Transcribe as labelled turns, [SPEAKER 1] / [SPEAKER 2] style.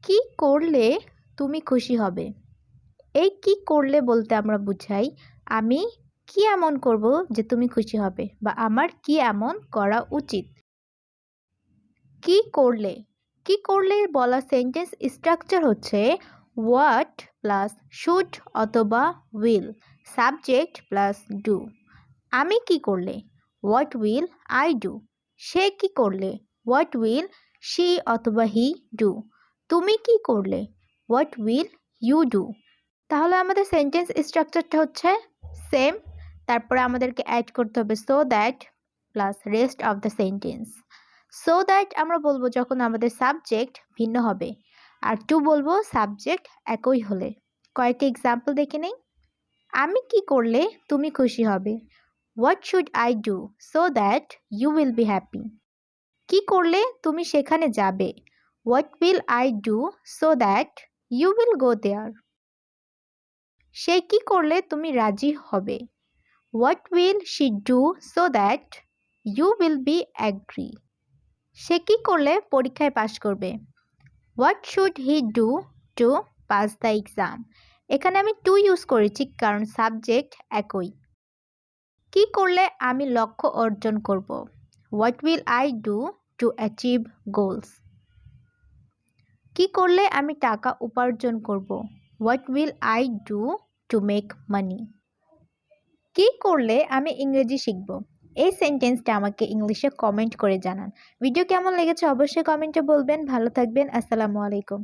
[SPEAKER 1] কি করলে তুমি খুশি হবে? এই কি করলে বলতে আমরা বুঝাই আমি কি এমন করব যে তুমি খুশি হবে বা আমার কি এমন করা উচিত। কি করলে কি করলে বলা সেন্টেন্স স্ট্রাকচার হচ্ছে হোয়াট প্লাস শুড অথবা উইল, সাবজেক্ট প্লাস ডু। আমি কি করলে হোয়াট উইল আই ডু। সে কি করলে হোয়াট উইল শি অথবা হি ডু। তুমি কি করলে হোয়াট উইল ইউ ডু। তাহলে আমাদের সেন্টেন্স স্ট্রাকচারটা হচ্ছে সেম, তারপরে আমাদেরকে অ্যাড করতে হবে so that plus rest of the sentence. So that আমরা বলবো যখন আমাদের সাবজেক্ট ভিন্ন হবে, আর টু বলবো সাবজেক্ট একই হলে। কয়েকটি এক্সাম্পল দেখে নেই। আমি কি করলে তুমি খুশি হবে, what should I do so that you will be happy. কি করলে তুমি সেখানে যাবে, what will I do so that you will go there. সে কি করলে তুমি রাজি হবে, what will she do so that you will be agree. সে কি করলে পরীক্ষায় পাশ করবে, what should he do to pass the exam. এখানে আমি টু ইউজ করেছি কারণ সাবজেক্ট একই। কি করলে আমি লক্ষ্য অর্জন করব, what will I do to achieve goals. কি করলে আমি টাকা উপার্জন করব, what will I do to make money. কি করলে আমি ইংরেজি শিখব। এই সেন্টেন্সটা আমাকে ইংলিশে কমেন্ট করে জানান। ভিডিও কেমন লেগেছে অবশ্যই কমেন্টে বলবেন। ভালো থাকবেন। আসসালামু আলাইকুম।